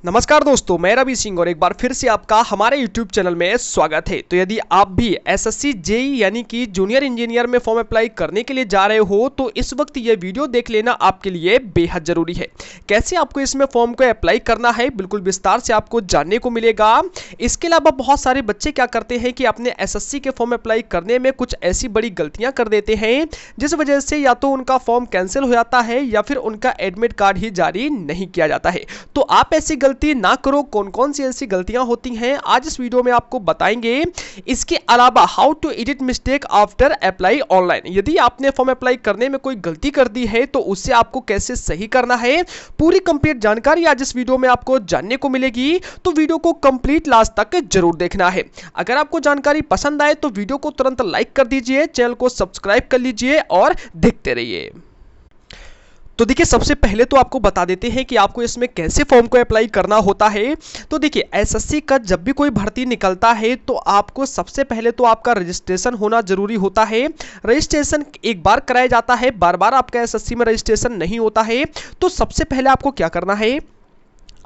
नमस्कार दोस्तों, मैं रवि सिंह और एक बार फिर से आपका हमारे YouTube चैनल में स्वागत है। तो यदि आप भी एसएससी जेई यानी कि जूनियर इंजीनियर में फॉर्म अप्लाई करने के लिए जा रहे हो तो इस वक्त ये वीडियो देख लेना आपके लिए बेहद जरूरी है। कैसे आपको इसमें फॉर्म को अप्लाई करना है बिल्कुल विस्तार से आपको जानने को मिलेगा। इसके अलावा बहुत सारे बच्चे क्या करते हैं कि अपने एसएससी के फॉर्म अप्लाई करने में कुछ ऐसी बड़ी गलतियां कर देते हैं जिस वजह से या तो उनका फॉर्म कैंसिल हो जाता है या फिर उनका एडमिट कार्ड ही जारी नहीं किया जाता है। तो आप ऐसी गलती ना करो। कौन कौन सी ऐसी गलतियां होती हैं आज इस वीडियो में आपको बताएंगे। इसके अलावा how to edit mistake after apply online, यदि आपने फॉर्म अप्लाई करने में कोई गलती कर दी है तो उससे आपको कैसे सही करना है, पूरी कंप्लीट जानकारी आज इस वीडियो में आपको जानने को मिलेगी। तो वीडियो को कंप्लीट लास्ट तक जरूर देखना है। अगर आपको जानकारी पसंद आए तो वीडियो को तुरंत लाइक कर दीजिए, चैनल को सब्सक्राइब कर लीजिए और देखते रहिए। तो देखिए, सबसे पहले तो आपको बता देते हैं कि आपको इसमें कैसे फॉर्म को अप्लाई करना होता है। तो देखिए, एसएससी का जब भी कोई भर्ती निकलता है तो आपको सबसे पहले तो आपका रजिस्ट्रेशन होना जरूरी होता है। रजिस्ट्रेशन एक बार कराया जाता है, बार बार आपका एसएससी में रजिस्ट्रेशन नहीं होता है। तो सबसे पहले आपको क्या करना है,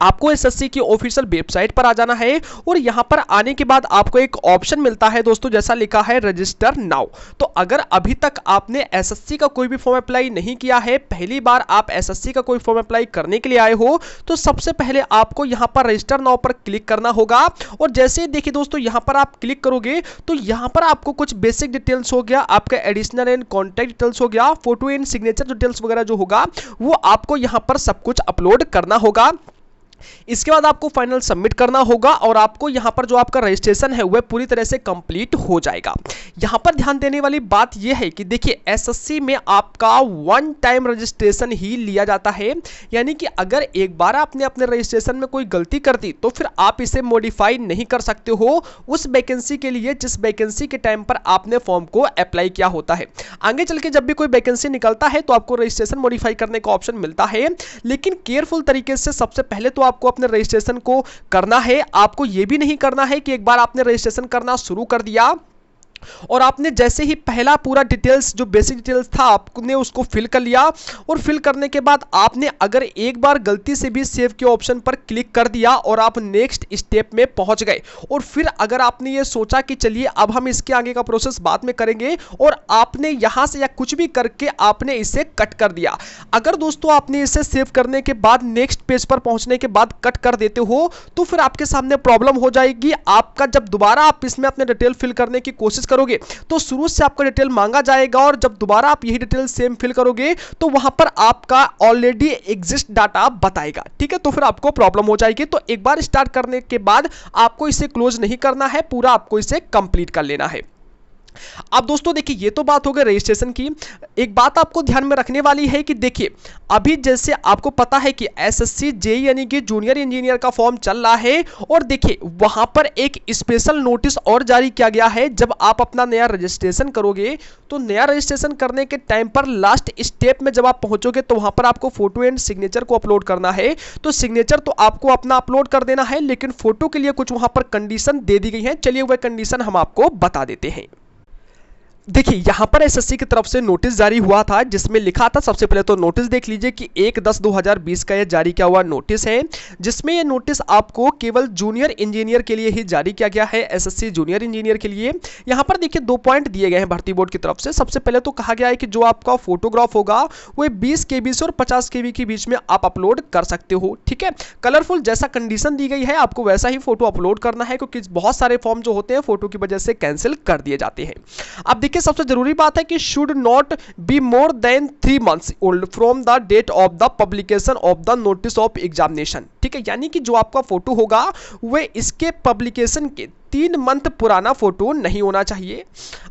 आपको एसएससी की ऑफिशियल वेबसाइट पर आ जाना है और यहां पर आने के बाद आपको एक ऑप्शन मिलता है दोस्तों, जैसा लिखा है रजिस्टर नाउ। तो अगर अभी तक आपने एसएससी का कोई भी फॉर्म अप्लाई नहीं किया है, पहली बार आप एसएससी का कोई फॉर्म अप्लाई करने के लिए आए हो, तो सबसे पहले आपको यहां पर रजिस्टर नाउ पर क्लिक करना होगा। और जैसे देखिए दोस्तों, यहां पर आप क्लिक करोगे तो यहां पर आपको कुछ बेसिक डिटेल्स हो गया, आपका एडिशनल एंड कॉन्टैक्ट डिटेल्स हो गया, फोटो एंड सिग्नेचर डिटेल्स वगैरह जो होगा वो आपको यहां पर सब कुछ अपलोड करना होगा। इसके बाद आपको फाइनल सबमिट करना होगा और आपको यहां पर जो आपका रजिस्ट्रेशन है वह पूरी तरह से कंप्लीट हो जाएगा। यहां पर ध्यान देने वाली बात यह है कि देखिए, एसएससी में आपका वन टाइम रजिस्ट्रेशन ही लिया जाता है, यानी कि अगर एक बार आपने अपने रजिस्ट्रेशन में कोई गलती कर दी तो फिर आप इसे मॉडिफाई नहीं कर सकते हो उस वैकेंसी के लिए जिस वैकेंसी के टाइम पर आपने फॉर्म को अप्लाई किया होता है। आगे चल के जब भी कोई वैकेंसी निकलता है तो आपको रजिस्ट्रेशन मॉडिफाई करने का ऑप्शन मिलता है, लेकिन केयरफुल तरीके से सबसे पहले तो आपको अपने रजिस्ट्रेशन को करना है। आपको यह भी नहीं करना है कि एक बार आपने रजिस्ट्रेशन करना शुरू कर दिया और आपने जैसे ही पहला पूरा डिटेल्स जो बेसिक डिटेल्स था आपने उसको फिल कर लिया और फिल करने के बाद आपने अगर एक बार गलती से भी सेव के ऑप्शन पर क्लिक कर दिया और आप नेक्स्ट स्टेप में पहुंच गए और फिर अगर आपने ये सोचा कि चलिए अब हम इसके आगे का प्रोसेस बाद में करेंगे और आपने यहां से या कुछ भी करके आपने इसे कट कर दिया, अगर दोस्तों आपने इसे सेव करने के बाद नेक्स्ट पेज पर पहुंचने के बाद कट कर देते हो तो फिर आपके सामने प्रॉब्लम हो जाएगी। आपका जब दोबारा आप इसमें अपने डिटेल फिल करने की कोशिश करोगे तो शुरू से आपका डिटेल मांगा जाएगा और जब दोबारा आप यही डिटेल सेम फिल करोगे तो वहां पर आपका ऑलरेडी एग्जिस्ट डाटा बताएगा। ठीक है, तो फिर आपको प्रॉब्लम हो जाएगी। तो एक बार स्टार्ट करने के बाद आपको इसे क्लोज नहीं करना है, पूरा आपको इसे कंप्लीट कर लेना है। अब दोस्तों देखिए, ये तो बात हो गई रजिस्ट्रेशन की। एक बात आपको ध्यान में रखने वाली है कि देखिए, अभी जैसे आपको पता है कि एसएससी जेई यानी कि जूनियर इंजीनियर का फॉर्म चल रहा है और देखिए वहां पर एक स्पेशल नोटिस और जारी किया गया है। जब आप अपना नया रजिस्ट्रेशन करोगे तो नया रजिस्ट्रेशन करने के टाइम पर लास्ट स्टेप में जब आप पहुंचोगे तो वहां पर आपको फोटो एंड सिग्नेचर को अपलोड करना है। तो सिग्नेचर तो आपको अपना अपलोड कर देना है, लेकिन फोटो के लिए कुछ वहां पर कंडीशन दे दी गई है। चलिए वह कंडीशन हम आपको बता देते हैं। देखिए, यहां पर एसएससी की तरफ से नोटिस जारी हुआ था जिसमें लिखा था, सबसे पहले तो नोटिस देख लीजिए कि 1/10/2020 का यह जारी किया हुआ नोटिस है, जिसमें यह नोटिस आपको केवल जूनियर इंजीनियर के लिए ही जारी किया गया है, एसएससी जूनियर इंजीनियर के लिए। यहां पर देखिए 2 पॉइंट दिए गए हैं भर्ती बोर्ड की तरफ से। सबसे पहले तो कहा गया है कि जो आपका फोटोग्राफ होगा वह 20 KB से और 50 KB के बीच में आप अपलोड कर सकते हो। ठीक है, कलरफुल जैसा कंडीशन दी गई है आपको वैसा ही फोटो अपलोड करना है, क्योंकि बहुत सारे फॉर्म जो होते हैं फोटो की वजह से कैंसिल कर दिए जाते हैं। अब देखिए, सबसे जरूरी बात है कि should not be more than 3 months old from the date of the publication of the notice of examination. ठीक है, यानी कि जो आपका फोटो होगा वह इसके पब्लिकेशन के 3 मंथ पुराना फोटो नहीं होना चाहिए।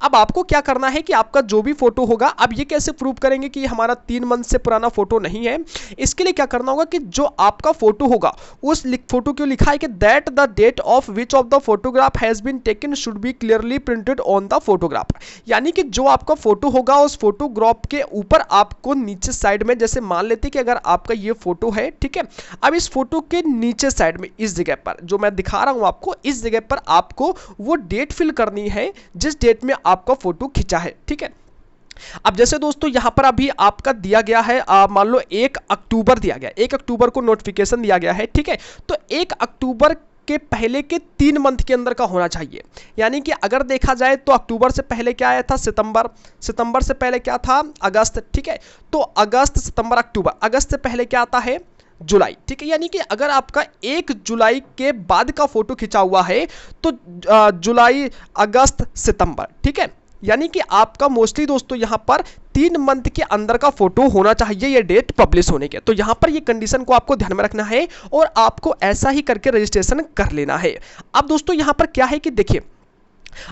अब आपको क्या करना है कि आपका जो भी फोटो होगा, अब ये कैसे प्रूव करेंगे कि हमारा 3 मंथ से पुराना फोटो नहीं है। इसके लिए क्या करना होगा कि जो आपका फोटो होगा उस फोटो को लिखा है कि that the date of which of the photograph has been taken should be clearly printed on the photograph. यानी कि जो आपका फोटो होगा उस फोटोग्राफ के ऊपर आपको नीचे साइड में, जैसे मान लेते कि अगर आपका ये फोटो है, ठीक है, अब इस फोटो के नीचे साइड में इस जगह पर जो मैं दिखा रहा हूं आपको, इस जगह पर आपको वो डेट फिल करनी है जिस डेट में आपका फोटो खींचा है। ठीक है, अब जैसे दोस्तों यहाँ पर अभी आपका दिया गया है, मान लो 1 अक्टूबर दिया गया, 1 अक्टूबर को नोटिफिकेशन दिया गया है, ठीक है। तो 1 अक्टूबर के पहले के 3 मंथ के अंदर का होना चाहिए। यानी कि अगर देखा जाए तो अक्टूबर से पहले क्या आया था, सितंबर, सितंबर से पहले क्या था, अगस्त, ठीक है। तो अगस्त, सितंबर, अक्टूबर, अगस्त से पहले क्या आता है, जुलाई, ठीक है। यानी कि अगर आपका 1 जुलाई के बाद का फोटो खिंचा हुआ है तो जुलाई, अगस्त, सितंबर, ठीक है। यानी कि आपका मोस्टली दोस्तों यहां पर 3 मंथ के अंदर का फोटो होना चाहिए ये डेट पब्लिश होने के। तो यहां पर ये कंडीशन को आपको ध्यान में रखना है और आपको ऐसा ही करके रजिस्ट्रेशन कर लेना है। अब दोस्तों यहां पर क्या है कि देखिए,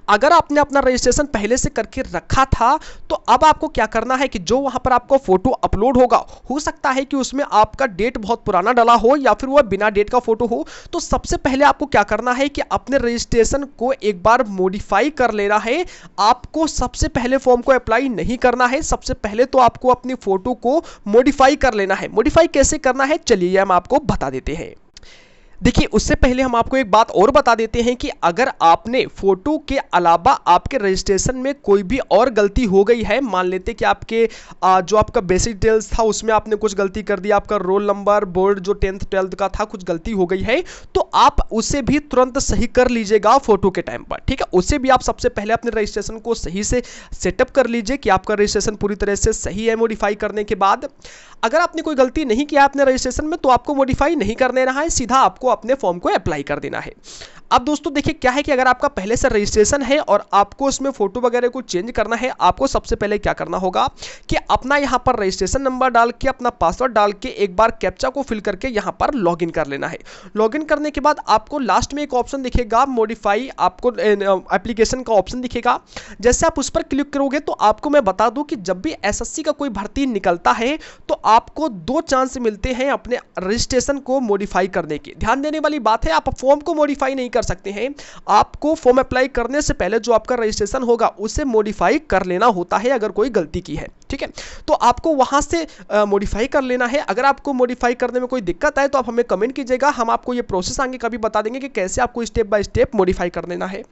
अगर आपने अपना रजिस्ट्रेशन पहले से करके रखा था तो अब आपको क्या करना है कि जो वहां पर आपको फोटो अपलोड होगा, हो सकता है कि उसमें आपका डेट बहुत पुराना डाला हो या फिर वो बिना डेट का फोटो हो। तो सबसे पहले आपको क्या करना है कि अपने रजिस्ट्रेशन को एक बार मॉडिफाई कर लेना है। आपको सबसे पहले फॉर्म को अप्लाई नहीं करना है, सबसे पहले तो आपको अपनी फोटो को मॉडिफाई कर लेना है। मॉडिफाई कैसे करना है चलिए हम आपको बता देते हैं। देखिए, उससे पहले हम आपको एक बात और बता देते हैं कि अगर आपने फोटो के अलावा आपके रजिस्ट्रेशन में कोई भी और गलती हो गई है, मान लेते कि आपके जो आपका बेसिक डिटेल्स था उसमें आपने कुछ गलती कर दी, आपका रोल नंबर, बोर्ड जो 10th 12th का था कुछ गलती हो गई है, तो आप उसे भी तुरंत सही कर लीजिएगा फोटो के टाइम पर, ठीक है। उसे भी आप सबसे पहले अपने रजिस्ट्रेशन को सही से सेटअप कर लीजिए कि आपका रजिस्ट्रेशन पूरी तरह से सही है। मॉडिफाई करने के बाद अगर आपने कोई गलती नहीं किया अपने रजिस्ट्रेशन में तो आपको मॉडिफाई नहीं करने रहा है, सीधा आपको अपने फॉर्म को अप्लाई कर देना है। अब दोस्तों देखिए क्या है कि अगर आपका पहले से रजिस्ट्रेशन है और आपको उसमें फोटो वगैरह को चेंज करना है, आपको सबसे पहले क्या करना होगा कि अपना यहां पर रजिस्ट्रेशन नंबर डाल के अपना पासवर्ड डाल के एक बार कैप्चा को फिल करके यहां पर लॉगिन कर लेना है। लॉगिन करने के बाद आपको लास्ट में एक ऑप्शन दिखेगा मॉडिफाई, आपको एप्लीकेशन का ऑप्शन दिखेगा। जैसे आप उस पर क्लिक करोगे तो आपको मैं बता दूं कि जब भी एसएससी का कोई भर्ती निकलता है तो आपको 2 चांस मिलते हैं अपने रजिस्ट्रेशन को मॉडिफाई करने के। ध्यान देने वाली बात है, आप फॉर्म को मॉडिफाई नहीं कर सकते हैं, आपको फॉर्म अप्लाई करने से पहले जो आपका रजिस्ट्रेशन होगा उसे मॉडिफाई कर लेना होता है अगर कोई गलती की है, ठीक है। तो आपको वहां से मॉडिफाई कर लेना है। अगर आपको मॉडिफाई करने में कोई दिक्कत आए तो आप हमें कमेंट कीजिएगा, हम आपको ये प्रोसेस आगे कभी बता देंगे कि कैसे आपको स्टेप बाय स्टेप मॉडिफाई कर लेना है।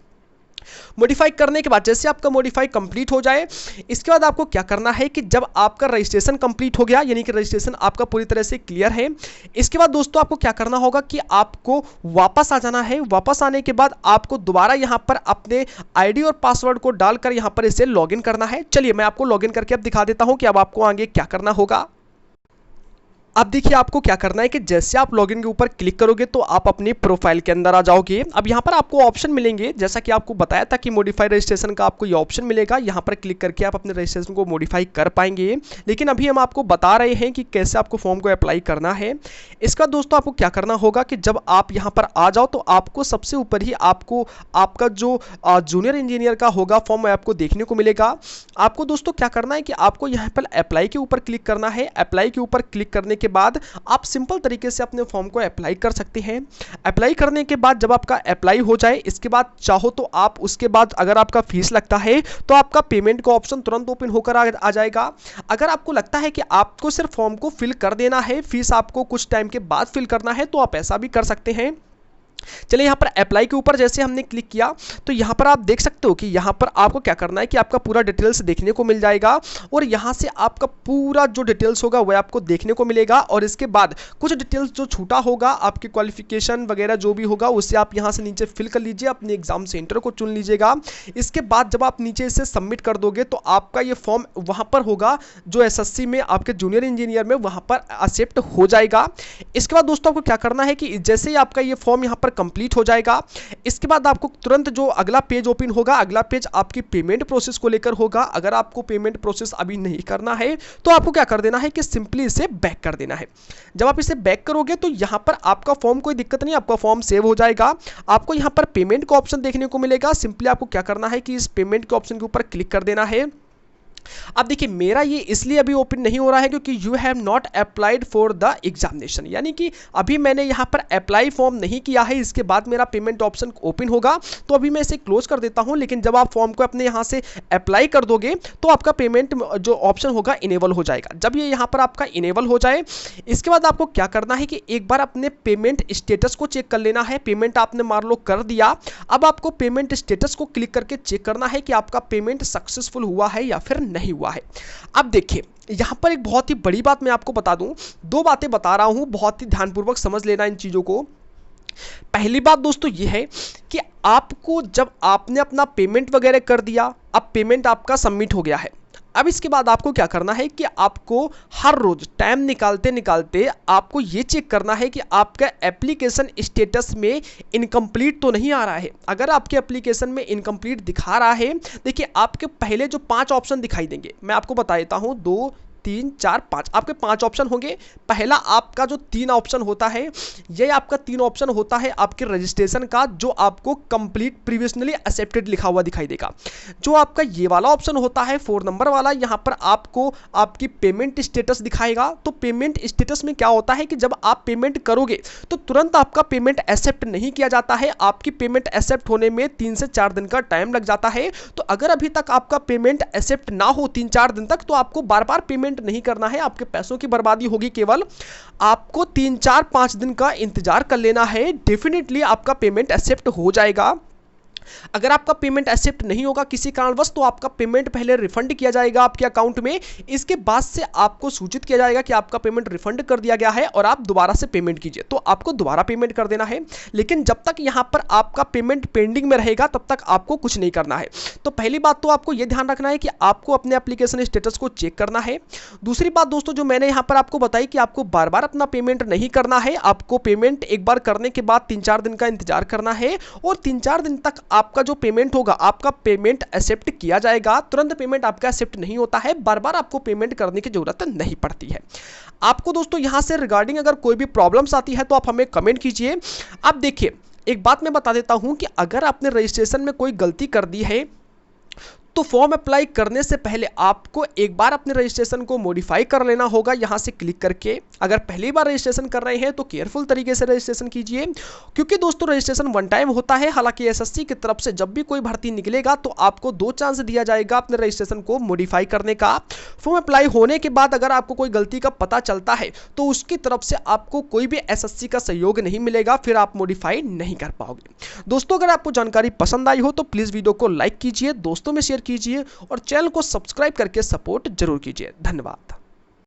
मॉडिफाई करने के बाद जैसे आपका मॉडिफाई कंप्लीट हो जाए, इसके बाद आपको क्या करना है कि जब आपका रजिस्ट्रेशन कंप्लीट हो गया, यानी कि रजिस्ट्रेशन आपका पूरी तरह से क्लियर है, इसके बाद दोस्तों आपको क्या करना होगा कि आपको वापस आ जाना है। वापस आने के बाद आपको दोबारा यहां पर अपने आईडी और पासवर्ड को डालकर यहां पर इसे लॉगिन करना है। चलिए मैं आपको लॉगिन करके अब दिखा देता हूं कि अब आपको आगे क्या करना होगा। अब देखिए आपको क्या करना है कि जैसे आप लॉगिन के ऊपर क्लिक करोगे तो आप अपनी प्रोफाइल के अंदर आ जाओगे। अब यहाँ पर आपको ऑप्शन मिलेंगे, जैसा कि आपको बताया था कि मॉडिफाई रजिस्ट्रेशन का आपको ये ऑप्शन मिलेगा, यहाँ पर क्लिक करके आप अपने रजिस्ट्रेशन को मॉडिफाई कर पाएंगे। लेकिन अभी हम आपको बता रहे हैं कि कैसे आपको फॉर्म को अप्लाई करना है। इसका दोस्तों आपको क्या करना होगा कि जब आप यहाँ पर आ जाओ तो आपको सबसे ऊपर ही आपको आपका जो जूनियर इंजीनियर का होगा फॉर्म आपको देखने को मिलेगा। आपको दोस्तों क्या करना है कि आपको यहाँ पर अप्लाई के ऊपर क्लिक करना है। अप्लाई के ऊपर क्लिक करने के बाद आप सिंपल तरीके से अपने फॉर्म को अप्लाई कर सकते हैं। अप्लाई करने के बाद जब आपका अप्लाई हो जाए, इसके बाद चाहो तो आप उसके बाद अगर आपका फीस लगता है तो आपका पेमेंट का ऑप्शन तुरंत ओपन होकर आ जाएगा। अगर आपको लगता है कि आपको सिर्फ फॉर्म को फिल कर देना है, फीस आपको कुछ टाइम के बाद फिल करना है, तो आप ऐसा भी कर सकते हैं। चलिए यहाँ पर अप्लाई के ऊपर जैसे हमने क्लिक किया तो यहाँ पर आप देख सकते हो कि यहाँ पर आपको क्या करना है कि आपका पूरा डिटेल्स देखने को मिल जाएगा और यहाँ से आपका पूरा जो डिटेल्स होगा वह आपको देखने को मिलेगा। और इसके बाद कुछ डिटेल्स जो छूटा होगा, आपकी क्वालिफिकेशन वगैरह जो भी होगा उससे आप यहाँ से नीचे फिल कर लीजिए, अपने एग्जाम सेंटर को चुन लीजिएगा। इसके बाद जब आप नीचे इसे सबमिट कर दोगे तो आपका ये फॉर्म वहाँ पर होगा जो एसएससी में आपके जूनियर इंजीनियर में वहाँ पर एक्सेप्ट हो जाएगा। इसके बाद दोस्तों आपको क्या करना है कि जैसे ही आपका ये फॉर्म यहाँ पर कंप्लीट हो जाएगा, इसके बाद आपको तुरंत जो अगला पेज ओपन होगा, अगला पेज आपकी पेमेंट प्रोसेस को लेकर होगा। अगर आपको पेमेंट प्रोसेस अभी नहीं करना है तो आपको क्या कर देना है कि सिंपली इसे बैक कर देना है। जब आप इसे बैक करोगे तो यहां पर आपका फॉर्म कोई दिक्कत नहीं, आपका फॉर्म सेव हो जाएगा। आपको यहां पर पेमेंट का ऑप्शन देखने को मिलेगा। सिंपली आपको क्या करना है कि इस पेमेंट के ऑप्शन के ऊपर क्लिक कर देना है। अब देखिए मेरा ये इसलिए अभी ओपन नहीं हो रहा है क्योंकि you have not applied for the examination, यानी कि अभी मैंने यहाँ पर अप्लाई फॉर्म नहीं किया है। इसके बाद मेरा पेमेंट ऑप्शन ओपन होगा तो अभी मैं इसे क्लोज कर देता हूँ। लेकिन जब आप फॉर्म को अपने यहाँ से अप्लाई कर दोगे तो आपका पेमेंट जो ऑप्शन होगा इनेबल हो जाएगा। जब ये यहाँ पर आपका इनेबल हो जाए, इसके बाद आपको क्या करना है कि एक बार अपने पेमेंट स्टेटस को चेक कर लेना है। पेमेंट आपने मान लो कर दिया, अब आपको पेमेंट स्टेटस को क्लिक करके चेक करना है कि आपका पेमेंट सक्सेसफुल हुआ है या फिर नहीं हुआ है। अब देखिए यहाँ पर एक बहुत ही बड़ी बात मैं आपको बता दूं, दो बातें बता रहा हूं, बहुत ही ध्यानपूर्वक समझ लेना इन चीज़ों को। पहली बात दोस्तों ये है कि आपको जब आपने अपना पेमेंट वगैरह कर दिया, अब पेमेंट आपका सबमिट हो गया है, अब इसके बाद आपको क्या करना है कि आपको हर रोज टाइम निकालते निकालते आपको ये चेक करना है कि आपका एप्लीकेशन स्टेटस में इनकम्प्लीट तो नहीं आ रहा है। अगर आपके एप्लीकेशन में इनकम्प्लीट दिखा रहा है, देखिए आपके पहले जो 5 ऑप्शन दिखाई देंगे, मैं आपको बता देता हूँ, 2 3 4 5, आपके 5 ऑप्शन होंगे। पहला आपका जो 3 ऑप्शन होता है, ये आपका 3 ऑप्शन होता है आपके रजिस्ट्रेशन का, जो आपको कंप्लीट प्रीवियसली एक्सेप्टेड लिखा हुआ दिखाई देगा। जो आपका ये वाला ऑप्शन होता है 4 नंबर वाला, यहाँ पर आपको आपकी पेमेंट स्टेटस दिखाएगा। तो पेमेंट स्टेटस में क्या होता है कि जब आप पेमेंट करोगे तो तुरंत आपका पेमेंट एक्सेप्ट नहीं किया जाता है, आपकी पेमेंट एक्सेप्ट होने में 3 से 4 दिन का टाइम लग जाता है। तो अगर अभी तक आपका पेमेंट एक्सेप्ट ना हो 3-4 दिन तक, तो आपको बार बार पेमेंट नहीं करना है, आपके पैसों की बर्बादी होगी। केवल आपको 3-4-5 दिन का इंतजार कर लेना है, डेफिनेटली आपका पेमेंट एक्सेप्ट हो जाएगा। अगर आपका पेमेंट एक्सेप्ट नहीं होगा किसी कारणवश, तो आपका पेमेंट पहले रिफंड किया जाएगा आपके अकाउंट में, इसके बाद से आपको सूचित किया जाएगा कि आपका पेमेंट रिफंड कर दिया गया है और आप दोबारा से पेमेंट कीजिए। तो आपको दोबारा पेमेंट कर देना है, लेकिन जब तक यहां पर आपका पेमेंट पेंडिंग में रहेगा तब तक आपको कुछ नहीं करना है। तो पहली बात तो आपको यह ध्यान रखना है कि आपको अपने एप्लीकेशन स्टेटस को चेक करना है। दूसरी बात दोस्तों जो मैंने यहां पर आपको बताई कि आपको बार बार अपना पेमेंट नहीं करना है, आपको पेमेंट एक बार करने के बाद 3-4 दिन का इंतजार करना है, और 3-4 दिन तक आपका जो पेमेंट होगा, आपका पेमेंट एक्सेप्ट किया जाएगा। तुरंत पेमेंट आपका एक्सेप्ट नहीं होता है, बार बार आपको पेमेंट करने की जरूरत नहीं पड़ती है। आपको दोस्तों यहां से रिगार्डिंग अगर कोई भी प्रॉब्लम्स आती है तो आप हमें कमेंट कीजिए। अब देखिए एक बात मैं बता देता हूं कि अगर आपने रजिस्ट्रेशन में कोई गलती कर दी है तो फॉर्म अप्लाई करने से पहले आपको एक बार अपने रजिस्ट्रेशन को मॉडिफाई कर लेना होगा यहां से क्लिक करके। अगर पहली बार रजिस्ट्रेशन कर रहे हैं तो केयरफुल तरीके से रजिस्ट्रेशन कीजिए, क्योंकि दोस्तों रजिस्ट्रेशन वन टाइम होता है। हालांकि एसएससी की तरफ से जब भी कोई भर्ती निकलेगा तो आपको 2 चांस दिया जाएगा अपने रजिस्ट्रेशन को मॉडिफाई करने का। फॉर्म अप्लाई होने के बाद अगर आपको कोई गलती का पता चलता है तो उसकी तरफ से आपको कोई भी एसएससी का सहयोग नहीं मिलेगा, फिर आप मॉडिफाई नहीं कर पाओगे। दोस्तों अगर आपको जानकारी पसंद आई हो तो प्लीज़ वीडियो को लाइक कीजिए, दोस्तों में शेयर कीजिए और चैनल को सब्सक्राइब करके सपोर्ट जरूर कीजिए। धन्यवाद।